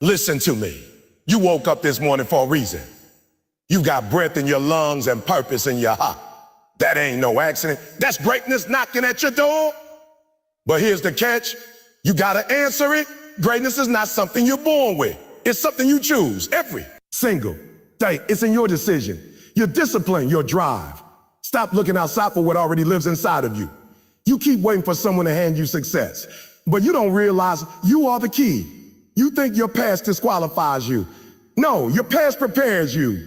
Listen to me. You woke up this morning for a reason. You got breath in your lungs and purpose in your heart. That ain't no accident. That's greatness knocking at your door. But here's the catch. You gotta answer it. Greatness is not something you're born with. It's something you choose every single day. It's in your decision, your discipline, your drive. Stop looking outside for what already lives inside of you. You keep waiting for someone to hand you success, but you don't realize you are the key. You think your past disqualifies you. No, your past prepares you.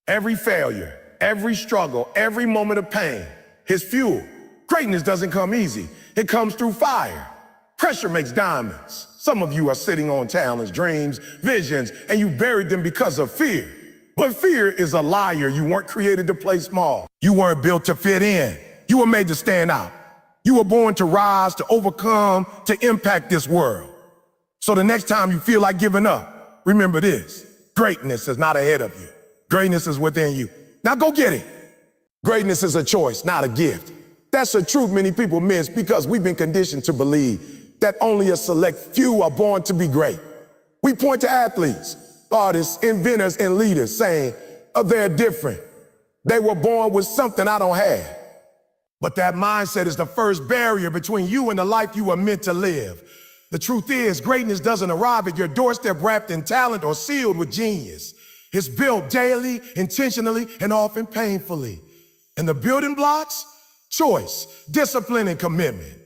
Every failure, every struggle, every moment of pain is fuel. Greatness doesn't come easy. It comes through fire. Pressure makes diamonds. Some of you are sitting on talents, dreams, visions, and you buried them because of fear. But fear is a liar. You weren't created to play small. You weren't built to fit in. You were made to stand out. You were born to rise, to overcome, to impact this world. So the next time you feel like giving up, remember this. Greatness is not ahead of you. Greatness is within you. Now go get it. Greatness is a choice, not a gift. That's a truth many people miss because we've been conditioned to believe that only a select few are born to be great. We point to athletes, artists, inventors, and leaders saying, oh, they're different. They were born with something I don't have. But that mindset is the first barrier between you and the life you were meant to live. The truth is, greatness doesn't arrive at your doorstep wrapped in talent or sealed with genius. It's built daily, intentionally, and often painfully. And the building blocks? Choice, discipline, and commitment.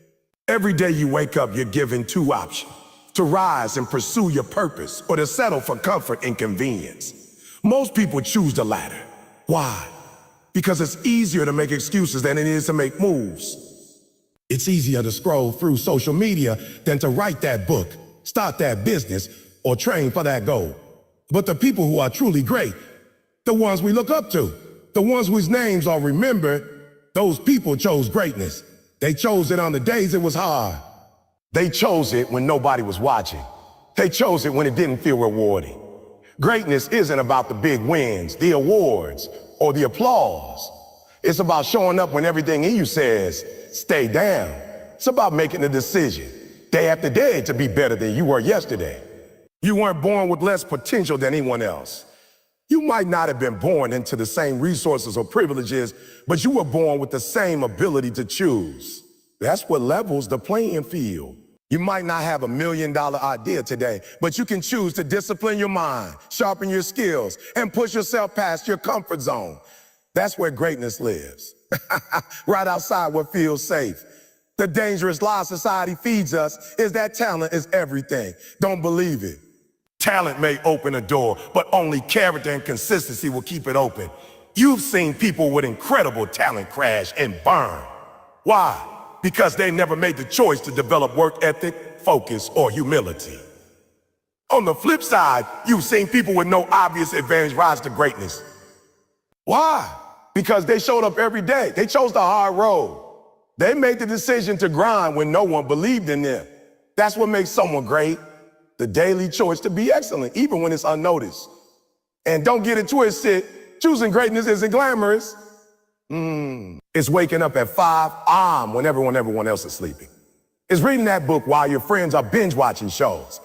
Every day you wake up, you're given two options: to rise and pursue your purpose, or to settle for comfort and convenience. Most people choose the latter. Why? Because it's easier to make excuses than it is to make moves. It's easier to scroll through social media than to write that book, start that business, or train for that goal. But the people who are truly great, the ones we look up to, the ones whose names are remembered, those people chose greatness. They chose it on the days it was hard. They chose it when nobody was watching. They chose it when it didn't feel rewarding. Greatness isn't about the big wins, the awards, or the applause. It's about showing up when everything in you says, stay down. It's about making a decision, day after day, to be better than you were yesterday. You weren't born with less potential than anyone else. You might not have been born into the same resources or privileges, but you were born with the same ability to choose. That's what levels the playing field. You might not have $1 million idea today, but you can choose to discipline your mind, sharpen your skills, and push yourself past your comfort zone. That's where greatness lives, right outside what feels safe. The dangerous lie society feeds us is that talent is everything. Don't believe it. Talent may open a door, but only character and consistency will keep it open. You've seen people with incredible talent crash and burn. Why? Because they never made the choice to develop work ethic, focus, or humility. On the flip side, you've seen people with no obvious advantage rise to greatness. Why? Because they showed up every day. They chose the hard road. They made the decision to grind when no one believed in them. That's what makes someone great. The daily choice to be excellent, even when it's unnoticed. And don't get it twisted, choosing greatness isn't glamorous. It's waking up at 5 when everyone else is sleeping. It's reading that book while your friends are binge watching shows.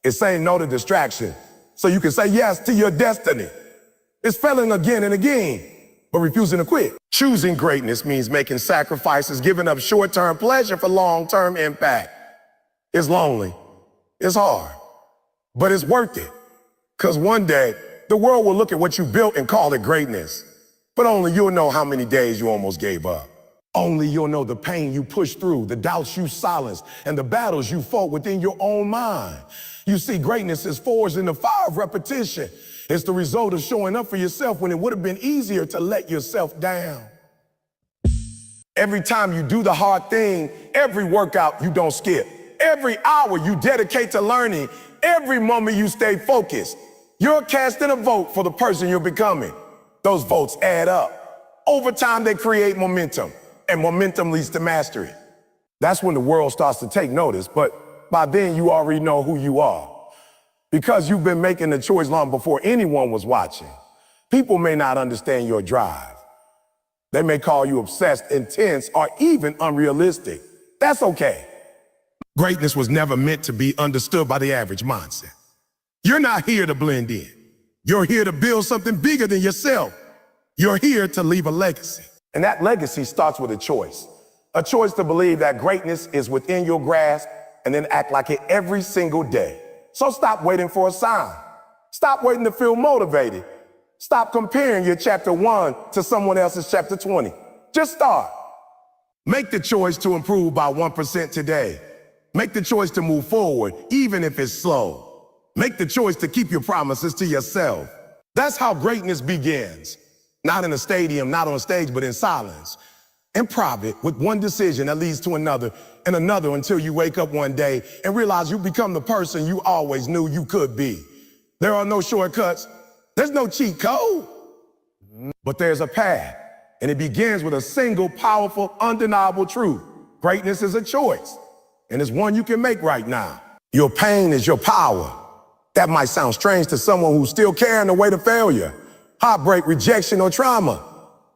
It's saying no to distraction so you can say yes to your destiny. It's failing again and again, but refusing to quit. Choosing greatness means making sacrifices, giving up short-term pleasure for long-term impact. It's lonely. It's hard, but it's worth it. Because one day, the world will look at what you built and call it greatness. But only you'll know how many days you almost gave up. Only you'll know the pain you pushed through, the doubts you silenced, and the battles you fought within your own mind. You see, greatness is forged in the fire of repetition. It's the result of showing up for yourself when it would have been easier to let yourself down. Every time you do the hard thing, every workout you don't skip, every hour you dedicate to learning, every moment you stay focused, you're casting a vote for the person you're becoming. Those votes add up. Over time, they create momentum, and momentum leads to mastery. That's when the world starts to take notice, but by then you already know who you are. Because you've been making the choice long before anyone was watching. People may not understand your drive. They may call you obsessed, intense, or even unrealistic. That's okay. Greatness was never meant to be understood by the average mindset. You're not here to blend in. You're here to build something bigger than yourself. You're here to leave a legacy. And that legacy starts with a choice. A choice to believe that greatness is within your grasp and then act like it every single day. So stop waiting for a sign. Stop waiting to feel motivated. Stop comparing your chapter 1 to someone else's chapter 20. Just start. Make the choice to improve by 1% today. Make the choice to move forward, even if it's slow. Make the choice to keep your promises to yourself. That's how greatness begins. Not in a stadium, not on stage, but in silence. In private, with one decision that leads to another and another until you wake up one day and realize you become the person you always knew you could be. There are no shortcuts. There's no cheat code. But there's a path, and it begins with a single, powerful, undeniable truth. Greatness is a choice, and it's one you can make right now. Your pain is your power. That might sound strange to someone who's still carrying the weight of failure, heartbreak, rejection, or trauma.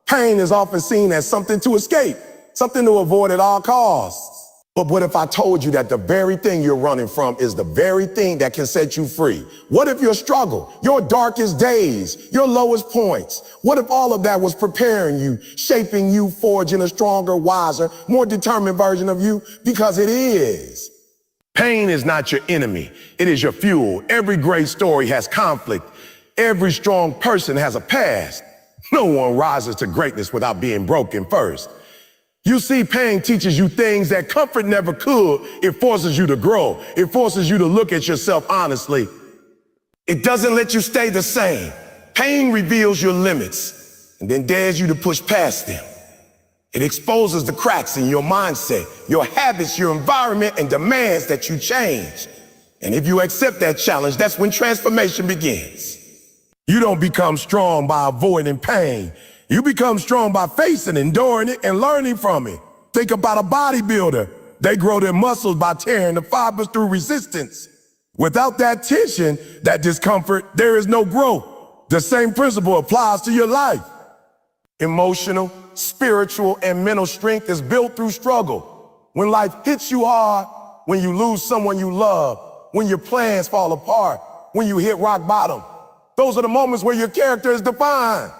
Pain is often seen as something to escape, something to avoid at all costs. But what if I told you that the very thing you're running from is the very thing that can set you free? What if your struggle, your darkest days, your lowest points, what if all of that was preparing you, shaping you, forging a stronger, wiser, more determined version of you? Because it is. Pain is not your enemy. It is your fuel. Every great story has conflict. Every strong person has a past. No one rises to greatness without being broken first. You see, pain teaches you things that comfort never could. It forces you to grow. It forces you to look at yourself honestly. It doesn't let you stay the same. Pain reveals your limits and then dares you to push past them. It exposes the cracks in your mindset, your habits, your environment, and demands that you change. And if you accept that challenge, that's when transformation begins. You don't become strong by avoiding pain. You become strong by facing, enduring it, and learning from it. Think about a bodybuilder. They grow their muscles by tearing the fibers through resistance. Without that tension, that discomfort, there is no growth. The same principle applies to your life. Emotional, spiritual, and mental strength is built through struggle. When life hits you hard, when you lose someone you love, when your plans fall apart, when you hit rock bottom, those are the moments where your character is defined.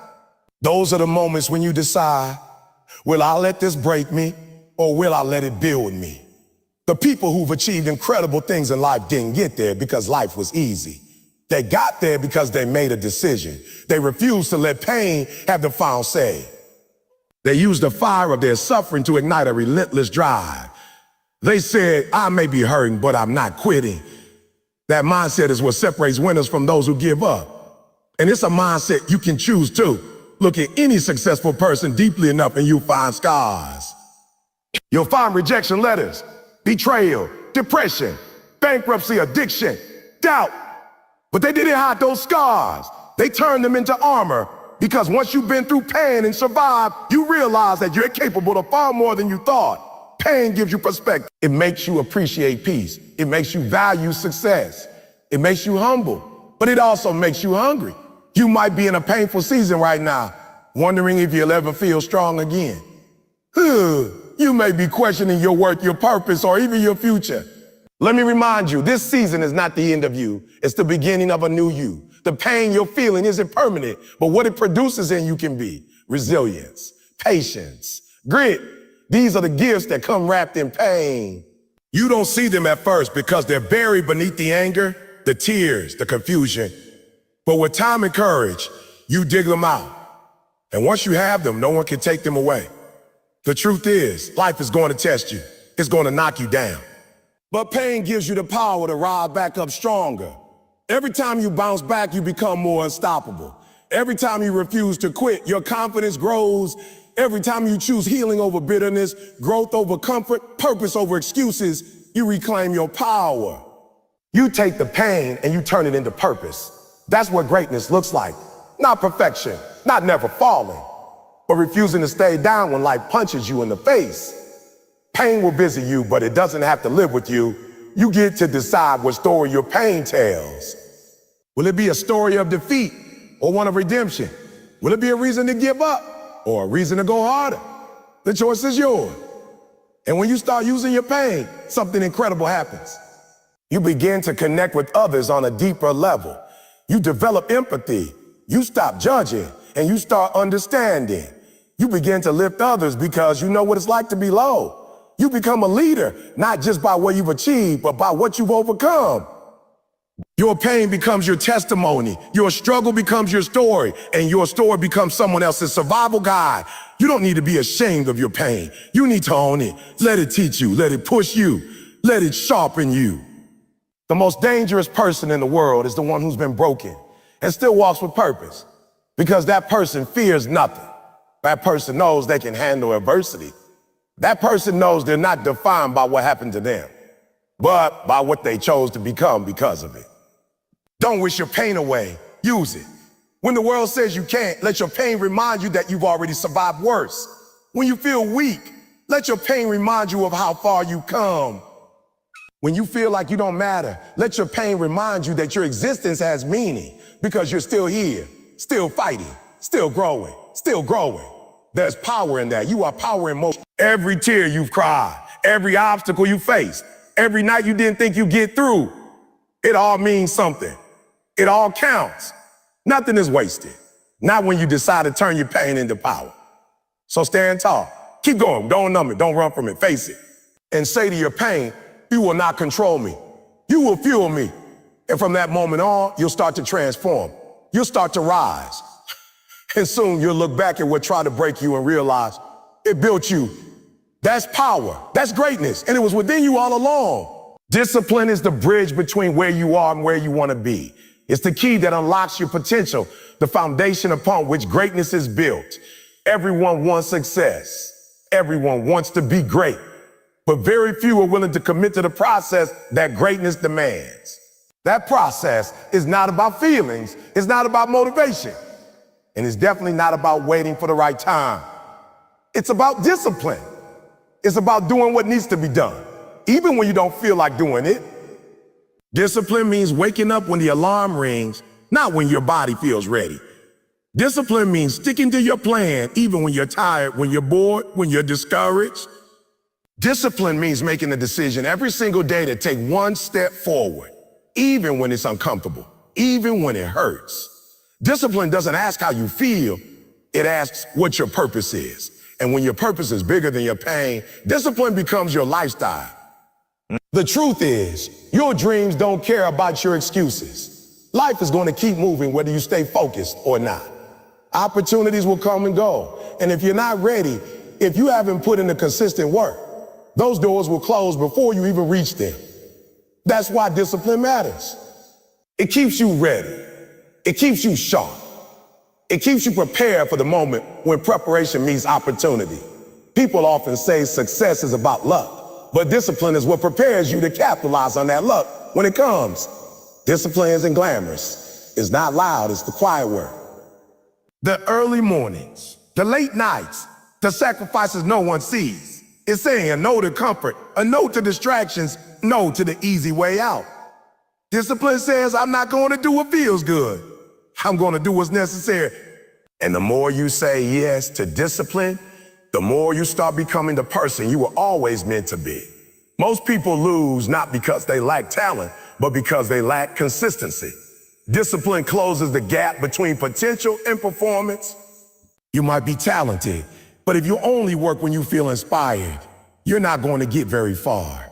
Those are the moments when you decide, will I let this break me or will I let it build me? The people who've achieved incredible things in life didn't get there because life was easy. They got there because they made a decision. They refused to let pain have the final say. They used the fire of their suffering to ignite a relentless drive. They said, I may be hurting, but I'm not quitting. That mindset is what separates winners from those who give up. And it's a mindset you can choose too. Look at any successful person deeply enough and you'll find scars. You'll find rejection letters, betrayal, depression, bankruptcy, addiction, doubt. But they didn't hide those scars. They turned them into armor because once you've been through pain and survived, you realize that you're capable of far more than you thought. Pain gives you perspective. It makes you appreciate peace. It makes you value success. It makes you humble, but it also makes you hungry. You might be in a painful season right now, wondering if you'll ever feel strong again. You may be questioning your worth, your purpose, or even your future. Let me remind you, this season is not the end of you. It's the beginning of a new you. The pain you're feeling isn't permanent, but what it produces in you can be resilience, patience, grit. These are the gifts that come wrapped in pain. You don't see them at first because they're buried beneath the anger, the tears, the confusion. But with time and courage, you dig them out. And once you have them, no one can take them away. The truth is, life is going to test you. It's going to knock you down. But pain gives you the power to rise back up stronger. Every time you bounce back, you become more unstoppable. Every time you refuse to quit, your confidence grows. Every time you choose healing over bitterness, growth over comfort, purpose over excuses, you reclaim your power. You take the pain and you turn it into purpose. That's what greatness looks like. Not perfection, not never falling, but refusing to stay down when life punches you in the face. Pain will visit you, but it doesn't have to live with you. You get to decide what story your pain tells. Will it be a story of defeat or one of redemption? Will it be a reason to give up or a reason to go harder? The choice is yours. And when you start using your pain, something incredible happens. You begin to connect with others on a deeper level. You develop empathy. You stop judging and you start understanding. You begin to lift others because you know what it's like to be low. You become a leader, not just by what you've achieved, but by what you've overcome. Your pain becomes your testimony. Your struggle becomes your story, and your story becomes someone else's survival guide. You don't need to be ashamed of your pain. You need to own it. Let it teach you. Let it push you. Let it sharpen you. The most dangerous person in the world is the one who's been broken and still walks with purpose, because that person fears nothing. That person knows they can handle adversity. That person knows they're not defined by what happened to them, but by what they chose to become because of it. Don't wish your pain away. Use it. When the world says you can't, let your pain remind you that you've already survived worse. When you feel weak, let your pain remind you of how far you come. When you feel like you don't matter, let your pain remind you that your existence has meaning because you're still here, still fighting, still growing, still growing. There's power in that. You are power in motion. Every tear you've cried, every obstacle you faced, every night you didn't think you'd get through, it all means something. It all counts. Nothing is wasted. Not when you decide to turn your pain into power. So stand tall. Keep going. Don't numb it. Don't run from it. Face it. And say to your pain, you will not control me. You will fuel me. And from that moment on, you'll start to transform. You'll start to rise. And soon you'll look back at what tried to break you and realize it built you. That's power. That's greatness. And it was within you all along. Discipline is the bridge between where you are and where you want to be. It's the key that unlocks your potential, the foundation upon which greatness is built. Everyone wants success. Everyone wants to be great. But very few are willing to commit to the process that greatness demands. That process is not about feelings. It's not about motivation. And it's definitely not about waiting for the right time. It's about discipline. It's about doing what needs to be done, even when you don't feel like doing it. Discipline means waking up when the alarm rings, not when your body feels ready. Discipline means sticking to your plan, even when you're tired, when you're bored, when you're discouraged. Discipline means making a decision every single day to take one step forward, even when it's uncomfortable, even when it hurts. Discipline doesn't ask how you feel, it asks what your purpose is. And when your purpose is bigger than your pain, discipline becomes your lifestyle. The truth is, your dreams don't care about your excuses. Life is going to keep moving whether you stay focused or not. Opportunities will come and go. And if you're not ready, if you haven't put in the consistent work, those doors will close before you even reach them. That's why discipline matters. It keeps you ready. It keeps you sharp. It keeps you prepared for the moment when preparation meets opportunity. People often say success is about luck, but discipline is what prepares you to capitalize on that luck when it comes. Discipline isn't glamorous. It's not loud. It's the quiet work. The early mornings, the late nights, the sacrifices no one sees. It's saying a no to comfort, a no to distractions, no to the easy way out. Discipline says, I'm not going to do what feels good. I'm going to do what's necessary. And the more you say yes to discipline, the more you start becoming the person you were always meant to be. Most people lose not because they lack talent, but because they lack consistency. Discipline closes the gap between potential and performance. You might be talented, but if you only work when you feel inspired, you're not going to get very far.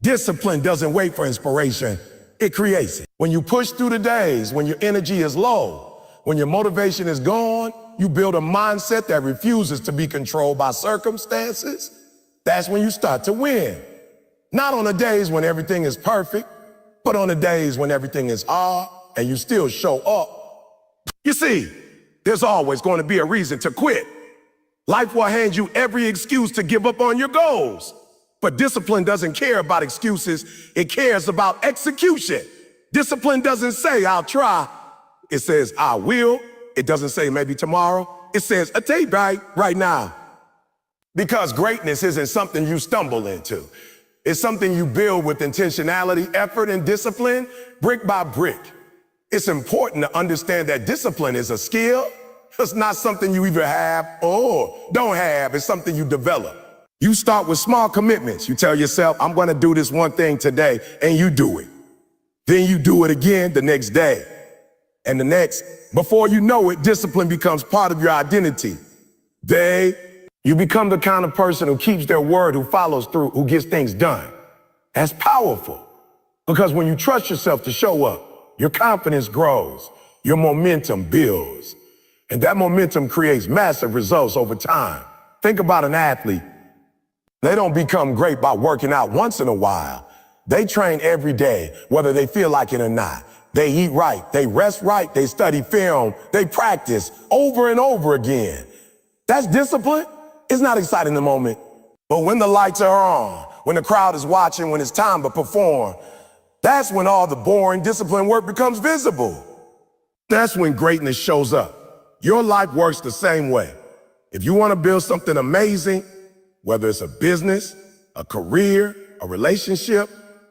Discipline doesn't wait for inspiration, it creates it. When you push through the days, when your energy is low, when your motivation is gone, you build a mindset that refuses to be controlled by circumstances. That's when you start to win. Not on the days when everything is perfect, but on the days when everything is hard and you still show up. You see, there's always going to be a reason to quit. Life will hand you every excuse to give up on your goals. But discipline doesn't care about excuses. It cares about execution. Discipline doesn't say, I'll try. It says, I will. It doesn't say maybe tomorrow. It says, a day right now. Because greatness isn't something you stumble into. It's something you build with intentionality, effort, and discipline, brick by brick. It's important to understand that discipline is a skill. It's not something you either have or don't have. It's something you develop. You start with small commitments. You tell yourself, I'm going to do this one thing today, and you do it. Then you do it again the next day and the next. Before you know it, discipline becomes part of your identity. You become the kind of person who keeps their word, who follows through, who gets things done. That's powerful, because when you trust yourself to show up, your confidence grows, your momentum builds, and that momentum creates massive results over time. Think about an athlete. They don't become great by working out once in a while. They train every day, whether they feel like it or not. They eat right, they rest right, they study film, they practice over and over again. That's discipline. It's not exciting in the moment, but when the lights are on, when the crowd is watching, when it's time to perform, that's when all the boring discipline work becomes visible. That's when greatness shows up. Your life works the same way. If you want to build something amazing, whether it's a business, a career, a relationship,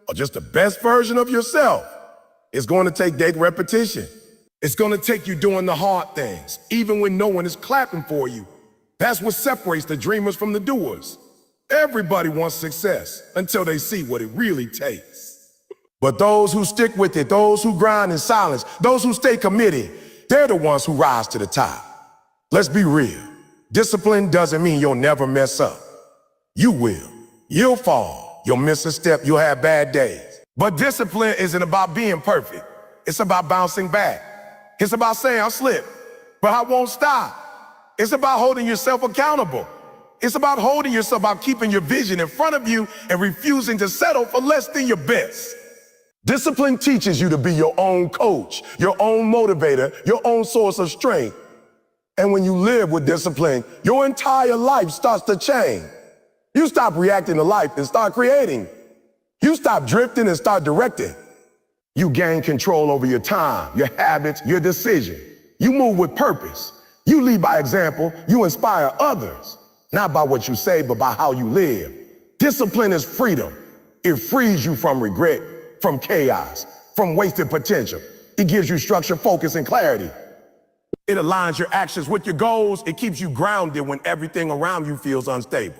or just the best version of yourself, it's going to take daily repetition. It's going to take you doing the hard things, even when no one is clapping for you. That's what separates the dreamers from the doers. Everybody wants success until they see what it really takes. But those who stick with it, those who grind in silence, those who stay committed, they're the ones who rise to the top. Let's be real. Discipline doesn't mean you'll never mess up. You will. You'll fall. You'll miss a step. You'll have bad days. But discipline isn't about being perfect. It's about bouncing back. It's about saying, I'll slip, but I won't stop. It's about holding yourself accountable. It's about holding yourself, about keeping your vision in front of you and refusing to settle for less than your best. Discipline teaches you to be your own coach, your own motivator, your own source of strength. And when you live with discipline, your entire life starts to change. You stop reacting to life and start creating. You stop drifting and start directing. You gain control over your time, your habits, your decision. You move with purpose. You lead by example. You inspire others, not by what you say, but by how you live. Discipline is freedom. It frees you from regret, from chaos, from wasted potential. It gives you structure, focus, and clarity. It aligns your actions with your goals. It keeps you grounded when everything around you feels unstable.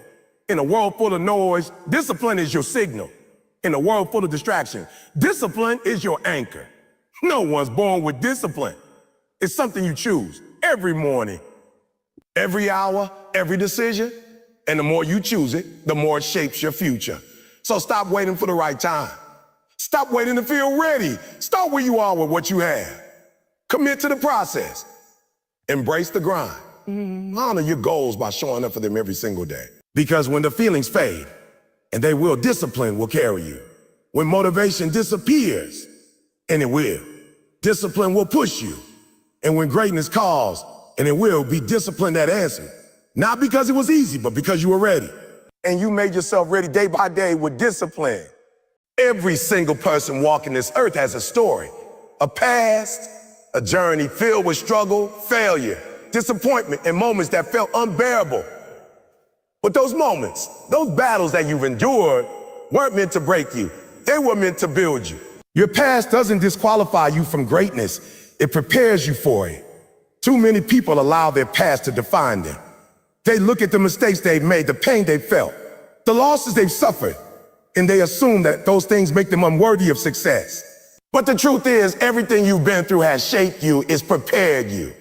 In a world full of noise, discipline is your signal. In a world full of distraction, discipline is your anchor. No one's born with discipline. It's something you choose every morning, every hour, every decision. And the more you choose it, the more it shapes your future. So stop waiting for the right time. Stop waiting to feel ready. Start where you are with what you have. Commit to the process. Embrace the grind. Honor your goals by showing up for them every single day. Because when the feelings fade, and they will, discipline will carry you. When motivation disappears, and it will, discipline will push you. And when greatness calls, and it will, be discipline that answers. Not because it was easy, but because you were ready. And you made yourself ready day by day with discipline. Every single person walking this earth has a story, a past, a journey filled with struggle, failure, disappointment, and moments that felt unbearable. But those moments, those battles that you've endured weren't meant to break you. They were meant to build you. Your past doesn't disqualify you from greatness. It prepares you for it. Too many people allow their past to define them. They look at the mistakes they've made, the pain they felt, the losses they've suffered, and they assume that those things make them unworthy of success. But the truth is, everything you've been through has shaped you, it's prepared you.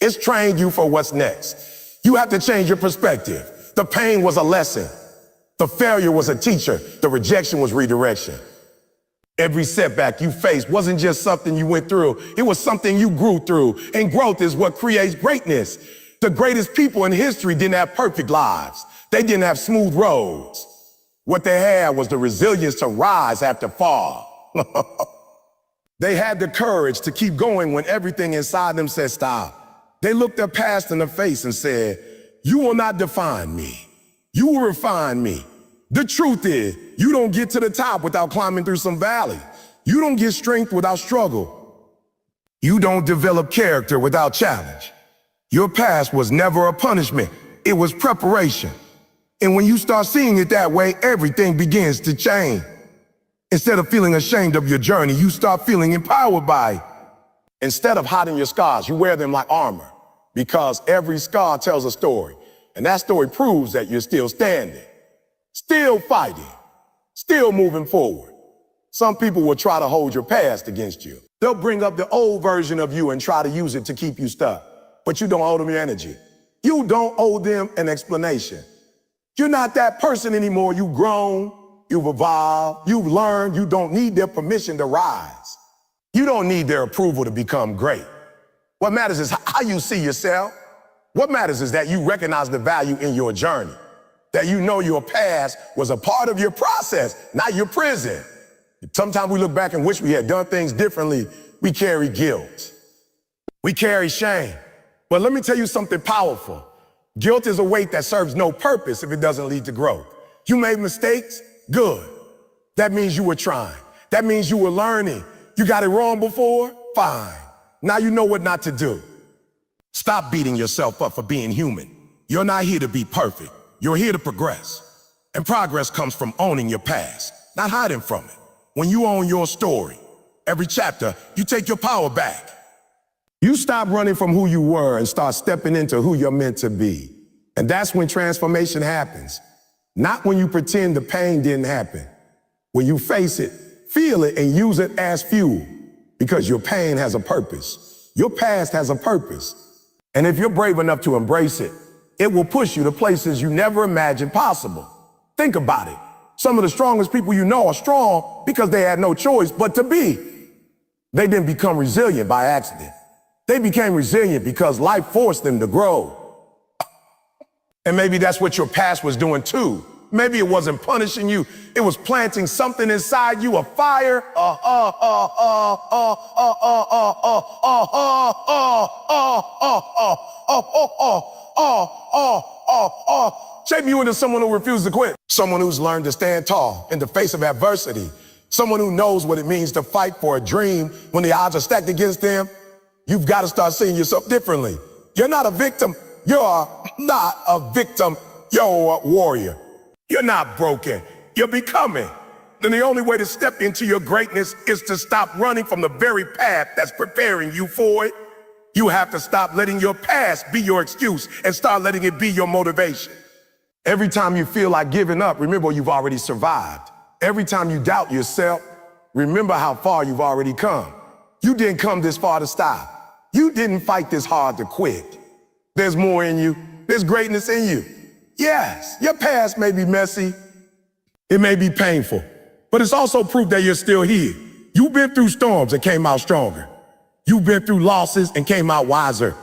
It's trained you for what's next. You have to change your perspective. The pain was a lesson. The failure was a teacher. The rejection was redirection. Every setback you faced wasn't just something you went through. It was something you grew through. And growth is what creates greatness. The greatest people in history didn't have perfect lives. They didn't have smooth roads. What they had was the resilience to rise after fall. They had the courage to keep going when everything inside them said stop. They looked their past in the face and said, "You will not define me. You will refine me." The truth is, you don't get to the top without climbing through some valley. You don't get strength without struggle. You don't develop character without challenge. Your past was never a punishment. It was preparation. And when you start seeing it that way, everything begins to change. Instead of feeling ashamed of your journey, you start feeling empowered by it. Instead of hiding your scars, you wear them like armor. Because every scar tells a story, and that story proves that you're still standing. still fighting, still moving forward. Some people will try to hold your past against you. They'll bring up the old version of you and try to use it to keep you stuck. But you don't owe them your energy. You don't owe them an explanation. You're not that person anymore. You've grown, you've evolved, you've learned. You don't need their permission to rise. You don't need their approval to become great. What matters is how you see yourself. What matters is that you recognize the value in your journey, that you know your past was a part of your process, not your prison. Sometimes we look back and wish we had done things differently. We carry guilt. We carry shame. But let me tell you something powerful. Guilt is a weight that serves no purpose if it doesn't lead to growth. You made mistakes? Good. That means you were trying. That means you were learning. You got it wrong before? Fine. Now you know what not to do. Stop beating yourself up for being human. You're not here to be perfect. You're here to progress. And progress comes from owning your past, not hiding from it. When you own your story, every chapter, you take your power back. You stop running from who you were and start stepping into who you're meant to be. And that's when transformation happens. Not when you pretend the pain didn't happen. When you face it, feel it, and use it as fuel. Because your pain has a purpose. Your past has a purpose. And if you're brave enough to embrace it, it will push you to places you never imagined possible. Think about it. Some of the strongest people you know are strong because they had no choice but to be. They didn't become resilient by accident. They became resilient because life forced them to grow. And maybe that's what your past was doing too. Maybe it wasn't punishing you. It was planting something inside you, a fire. Shape you into someone who refuses to quit. Someone who's learned to stand tall in the face of adversity. Someone who knows what it means to fight for a dream when the odds are stacked against them. You've got to start seeing yourself differently. You're not a victim. You're not a victim. You're a warrior. You're not broken. You're becoming. Then the only way to step into your greatness is to stop running from the very path that's preparing you for it. You have to stop letting your past be your excuse and start letting it be your motivation. Every time you feel like giving up, remember you've already survived. Every time you doubt yourself, remember how far you've already come. You didn't come this far to stop. You didn't fight this hard to quit. There's more in you. There's greatness in you. Yes, your past may be messy. It may be painful, but it's also proof that you're still here. You've been through storms and came out stronger. You've been through losses and came out wiser.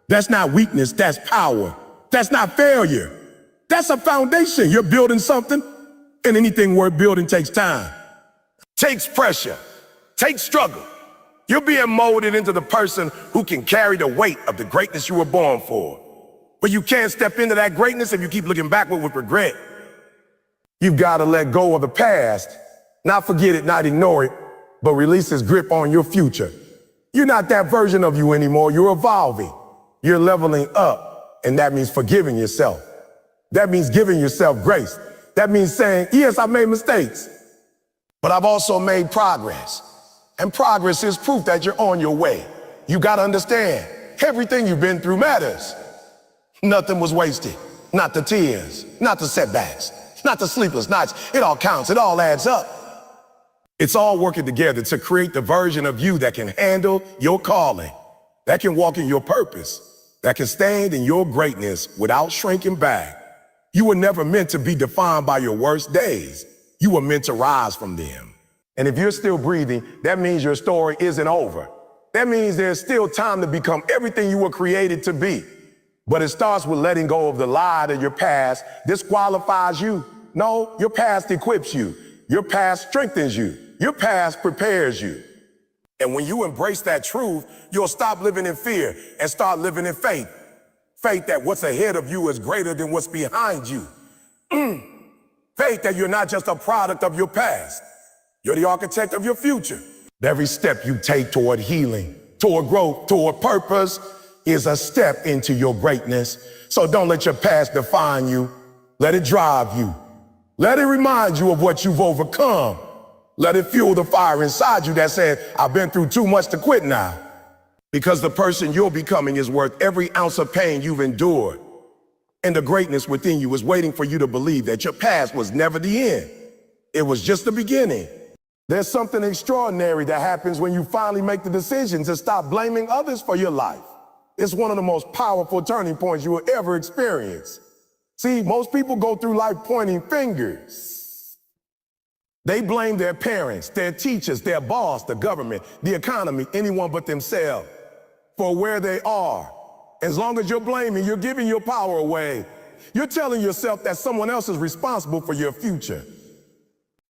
That's not weakness, that's power. That's not failure. That's a foundation. You're building something, and anything worth building takes time. Takes pressure, takes struggle. You're being molded into the person who can carry the weight of the greatness you were born for. But you can't step into that greatness if you keep looking backward with regret. You've got to let go of the past, not forget it, not ignore it, but release its grip on your future. You're not that version of you anymore. You're evolving. You're leveling up, and that means forgiving yourself. That means giving yourself grace. That means saying, yes, I made mistakes, but I've also made progress. And progress is proof that you're on your way. You got to understand, everything you've been through matters. Nothing was wasted. Not the tears, not the setbacks, not the sleepless nights. It all counts. It all adds up. It's all working together to create the version of you that can handle your calling, that can walk in your purpose, that can stand in your greatness without shrinking back. You were never meant to be defined by your worst days. You were meant to rise from them. And if you're still breathing, that means your story isn't over. That means there's still time to become everything you were created to be. But it starts with letting go of the lie that your past disqualifies you. No, your past equips you. Your past strengthens you. Your past prepares you. And when you embrace that truth, you'll stop living in fear and start living in faith. Faith that what's ahead of you is greater than what's behind you. Faith that you're not just a product of your past. You're the architect of your future. Every step you take toward healing, toward growth, toward purpose is a step into your greatness. So don't let your past define you. Let it drive you. Let it remind you of what you've overcome. Let it fuel the fire inside you that said, I've been through too much to quit now. Because the person you're becoming is worth every ounce of pain you've endured. And the greatness within you is waiting for you to believe that your past was never the end. It was just the beginning. There's something extraordinary that happens when you finally make the decision to stop blaming others for your life. It's one of the most powerful turning points you will ever experience. See, most people go through life pointing fingers. They blame their parents, their teachers, their boss, the government, the economy, anyone but themselves for where they are. As long as you're blaming, you're giving your power away. You're telling yourself that someone else is responsible for your future.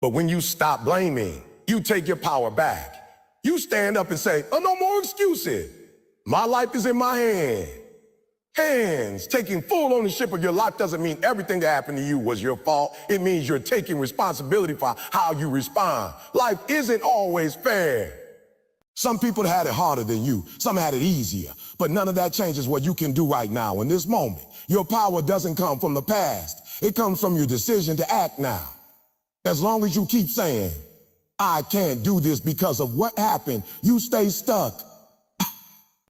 But when you stop blaming, you take your power back. You stand up and say, oh, no more excuses. My life is in my hands. Taking full ownership of your life doesn't mean everything that happened to you was your fault. It means you're taking responsibility for how you respond. Life isn't always fair. Some people had it harder than you. Some had it easier. But none of that changes what you can do right now in this moment. Your power doesn't come from the past. It comes from your decision to act now. As long as you keep saying, I can't do this because of what happened, you stay stuck.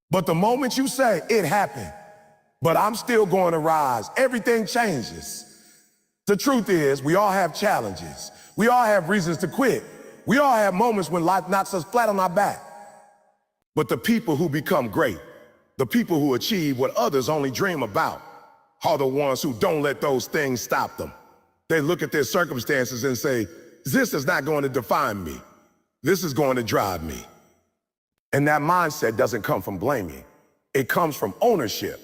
But the moment you say, it happened, but I'm still going to rise, everything changes. The truth is, we all have challenges. We all have reasons to quit. We all have moments when life knocks us flat on our back. But the people who become great, the people who achieve what others only dream about, are the ones who don't let those things stop them. They look at their circumstances and say, this is not going to define me. This is going to drive me. And that mindset doesn't come from blaming. It comes from ownership.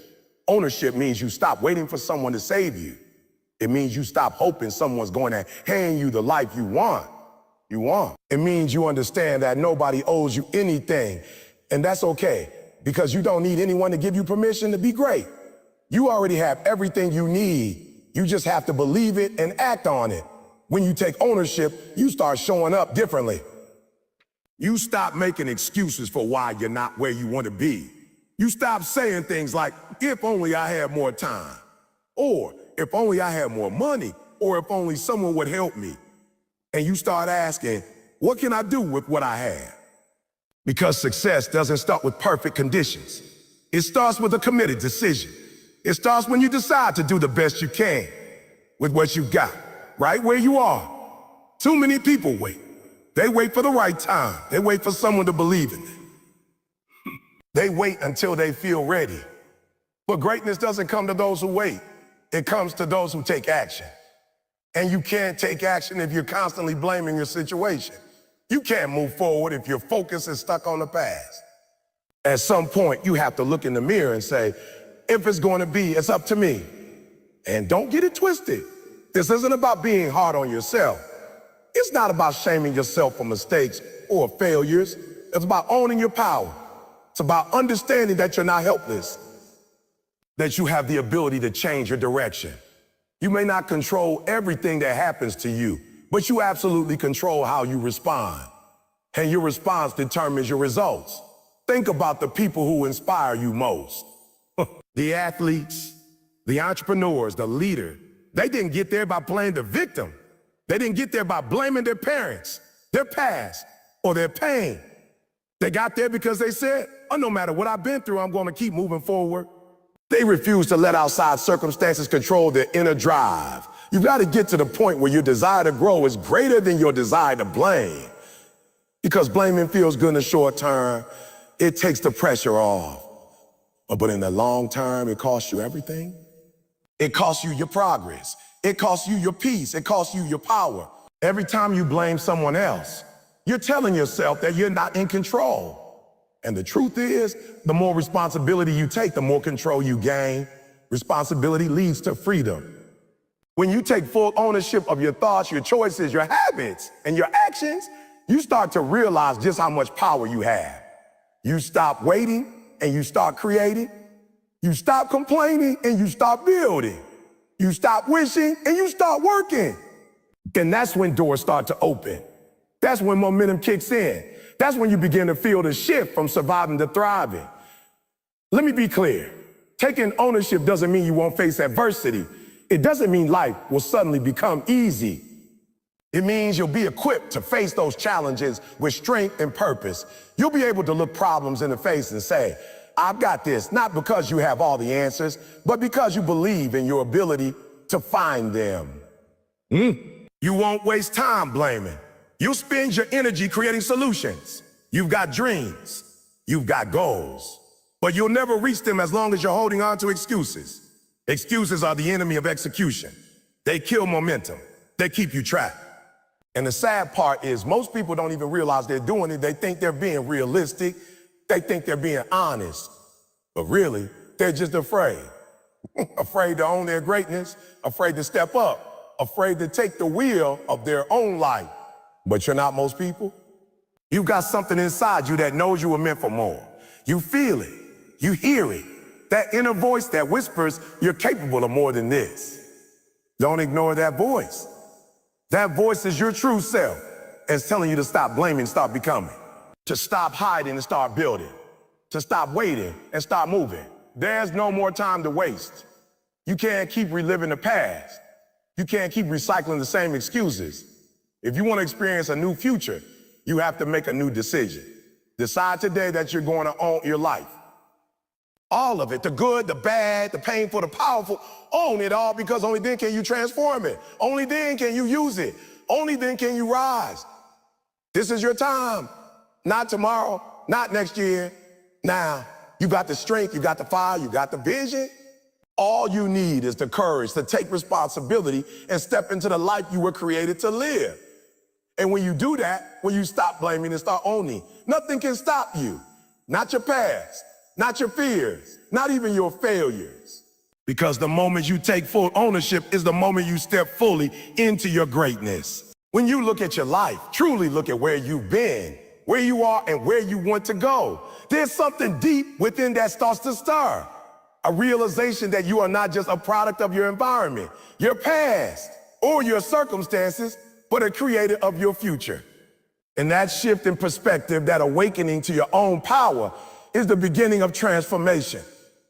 Ownership means you stop waiting for someone to save you. It means you stop hoping someone's going to hand you the life you want. It means you understand that nobody owes you anything. And that's okay, because you don't need anyone to give you permission to be great. You already have everything you need. You just have to believe it and act on it. When you take ownership, you start showing up differently. You stop making excuses for why you're not where you want to be. You stop saying things like, if only I had more time, or if only I had more money, or if only someone would help me. And you start asking, what can I do with what I have? Because success doesn't start with perfect conditions. It starts with a committed decision. It starts when you decide to do the best you can with what you got, right where you are. Too many people wait. They wait for the right time. They wait for someone to believe in them. They wait until they feel ready. But greatness doesn't come to those who wait. It comes to those who take action. And you can't take action if you're constantly blaming your situation. You can't move forward if your focus is stuck on the past. At some point, you have to look in the mirror and say, if it's going to be, it's up to me. And don't get it twisted. This isn't about being hard on yourself. It's not about shaming yourself for mistakes or failures. It's about owning your power. It's about understanding that you're not helpless, that you have the ability to change your direction. You may not control everything that happens to you, but you absolutely control how you respond. And your response determines your results. Think about the people who inspire you most. The athletes, the entrepreneurs, the leader. They didn't get there by playing the victim. They didn't get there by blaming their parents, their past, or their pain. They got there because they said, oh, no matter what I've been through, I'm going to keep moving forward. They refuse to let outside circumstances control their inner drive. You've got to get to the point where your desire to grow is greater than your desire to blame. Because blaming feels good in the short term. It takes the pressure off. But in the long term, it costs you everything. It costs you your progress. It costs you your peace. It costs you your power. Every time you blame someone else, you're telling yourself that you're not in control. And the truth is, the more responsibility you take, the more control you gain. Responsibility leads to freedom. When you take full ownership of your thoughts, your choices, your habits, and your actions, you start to realize just how much power you have. You stop waiting and you start creating. You stop complaining and you start building. You stop wishing and you start working. And that's when doors start to open. That's when momentum kicks in. That's when you begin to feel the shift from surviving to thriving. Let me be clear. Taking ownership doesn't mean you won't face adversity. It doesn't mean life will suddenly become easy. It means you'll be equipped to face those challenges with strength and purpose. You'll be able to look problems in the face and say, I've got this, not because you have all the answers, but because you believe in your ability to find them. You won't waste time blaming. You'll spend your energy creating solutions. You've got dreams. You've got goals. But you'll never reach them as long as you're holding on to excuses. Excuses are the enemy of execution. They kill momentum. They keep you trapped. And the sad part is most people don't even realize they're doing it. They think they're being realistic. They think they're being honest. But really, they're just afraid. Afraid to own their greatness, afraid to step up, afraid to take the wheel of their own life. But you're not most people. You've got something inside you that knows you were meant for more. You feel it. You hear it. That inner voice that whispers, you're capable of more than this. Don't ignore that voice. That voice is your true self. It's telling you to stop blaming, start becoming. To stop hiding and start building. To stop waiting and start moving. There's no more time to waste. You can't keep reliving the past. You can't keep recycling the same excuses. If you want to experience a new future, you have to make a new decision. Decide today that you're going to own your life. All of it, the good, the bad, the painful, the powerful, own it all, because only then can you transform it. Only then can you use it. Only then can you rise. This is your time. Not tomorrow, not next year. Now, you got the strength, you got the fire, you got the vision. All you need is the courage to take responsibility and step into the life you were created to live. And when you do that, when you stop blaming and start owning, nothing can stop you. Not your past, not your fears, not even your failures. Because the moment you take full ownership is the moment you step fully into your greatness. When you look at your life, truly look at where you've been, where you are, and where you want to go. There's something deep within that starts to stir. A realization that you are not just a product of your environment, your past, or your circumstances, but a creator of your future. And that shift in perspective, that awakening to your own power, is the beginning of transformation.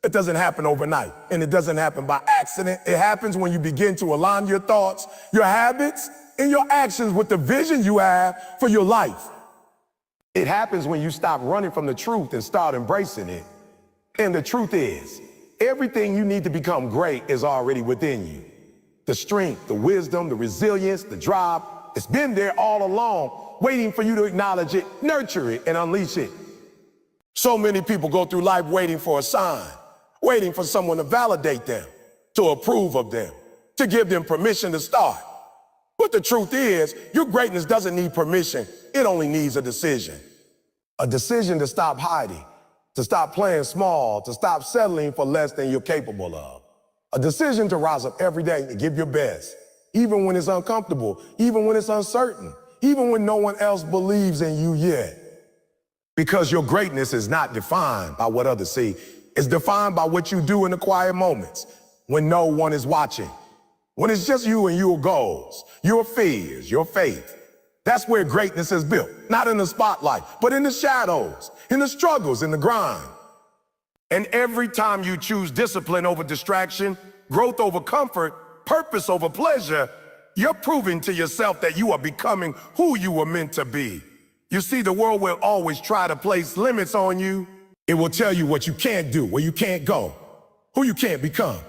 It doesn't happen overnight, and it doesn't happen by accident. It happens when you begin to align your thoughts, your habits, and your actions with the vision you have for your life. It happens when you stop running from the truth and start embracing it. And the truth is, everything you need to become great is already within you. The strength, the wisdom, the resilience, the drive, it's been there all along, waiting for you to acknowledge it, nurture it, and unleash it. So many people go through life waiting for a sign, waiting for someone to validate them, to approve of them, to give them permission to start. But the truth is, your greatness doesn't need permission. It only needs a decision. A decision to stop hiding, to stop playing small, to stop settling for less than you're capable of. A decision to rise up every day and give your best, even when it's uncomfortable, even when it's uncertain, even when no one else believes in you yet. Because your greatness is not defined by what others see. It's defined by what you do in the quiet moments, when no one is watching, when it's just you and your goals, your fears, your faith. That's where greatness is built, not in the spotlight, but in the shadows, in the struggles, in the grind. And every time you choose discipline over distraction, growth over comfort, purpose over pleasure, you're proving to yourself that you are becoming who you were meant to be. You see, the world will always try to place limits on you. It will tell you what you can't do, where you can't go, who you can't become.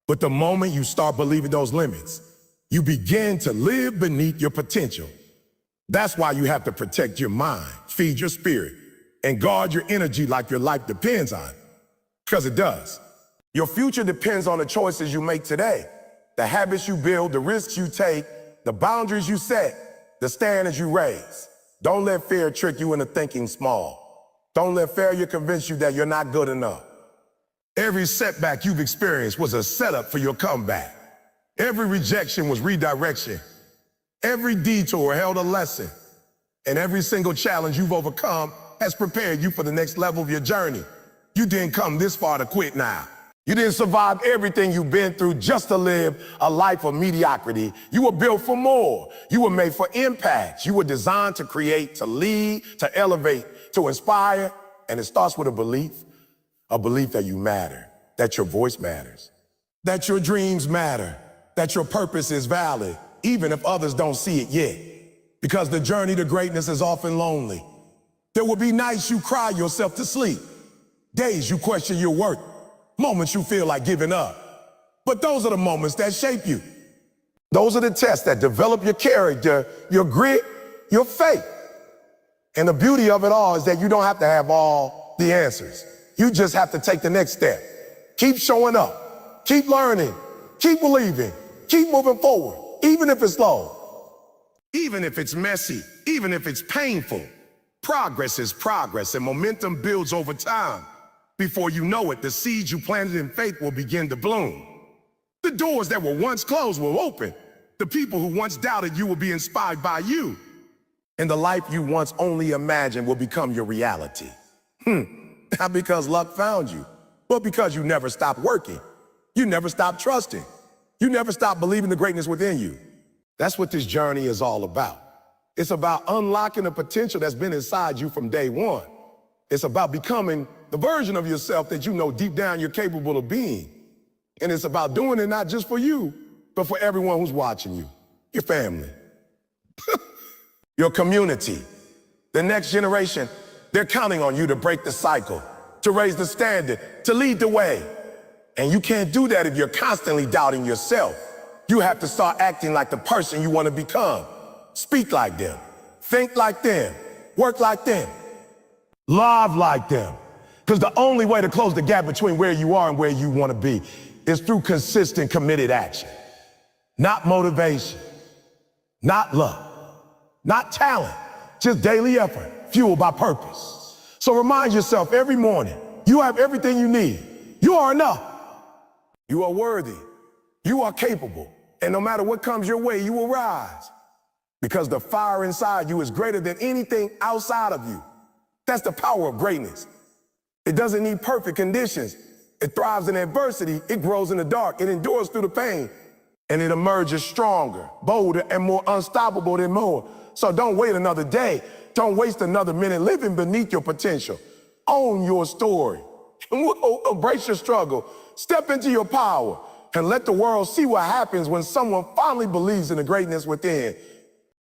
But the moment you start believing those limits, you begin to live beneath your potential. That's why you have to protect your mind, feed your spirit, and guard your energy like your life depends on it. Because it does. Your future depends on the choices you make today, the habits you build, the risks you take, the boundaries you set, the standards you raise. Don't let fear trick you into thinking small. Don't let failure convince you that you're not good enough. Every setback you've experienced was a setup for your comeback. Every rejection was redirection. Every detour held a lesson. And every single challenge you've overcome has prepared you for the next level of your journey. You didn't come this far to quit now. You didn't survive everything you've been through just to live a life of mediocrity. You were built for more. You were made for impact. You were designed to create, to lead, to elevate, to inspire. And it starts with a belief that you matter, that your voice matters, that your dreams matter, that your purpose is valid, even if others don't see it yet. Because the journey to greatness is often lonely. There will be nights you cry yourself to sleep, days you question your worth, moments you feel like giving up. But those are the moments that shape you. Those are the tests that develop your character, your grit, your faith. And the beauty of it all is that you don't have to have all the answers. You just have to take the next step. Keep showing up, keep learning, keep believing, keep moving forward, even if it's slow, even if it's messy, even if it's painful. Progress is progress, and momentum builds over time. Before you know it, the seeds you planted in faith will begin to bloom. The doors that were once closed will open. The people who once doubted you will be inspired by you. And the life you once only imagined will become your reality. Not because luck found you, but because you never stopped working. You never stopped trusting. You never stopped believing the greatness within you. That's what this journey is all about. It's about unlocking the potential that's been inside you from day one. It's about becoming the version of yourself that you know deep down you're capable of being. And it's about doing it not just for you, but for everyone who's watching you, your family, your community, the next generation. They're counting on you to break the cycle, to raise the standard, to lead the way. And you can't do that if you're constantly doubting yourself. You have to start acting like the person you want to become. Speak like them, think like them, work like them, love like them. Because the only way to close the gap between where you are and where you want to be is through consistent, committed action. Not motivation, not luck, not talent, just daily effort, fueled by purpose. So remind yourself every morning, you have everything you need. You are enough. You are worthy. You are capable. And no matter what comes your way, you will rise. Because the fire inside you is greater than anything outside of you. That's the power of greatness. It doesn't need perfect conditions. It thrives in adversity. It grows in the dark. It endures through the pain. And it emerges stronger, bolder, and more unstoppable than more. So don't wait another day. Don't waste another minute living beneath your potential. Own your story. Embrace your struggle. Step into your power. And let the world see what happens when someone finally believes in the greatness within.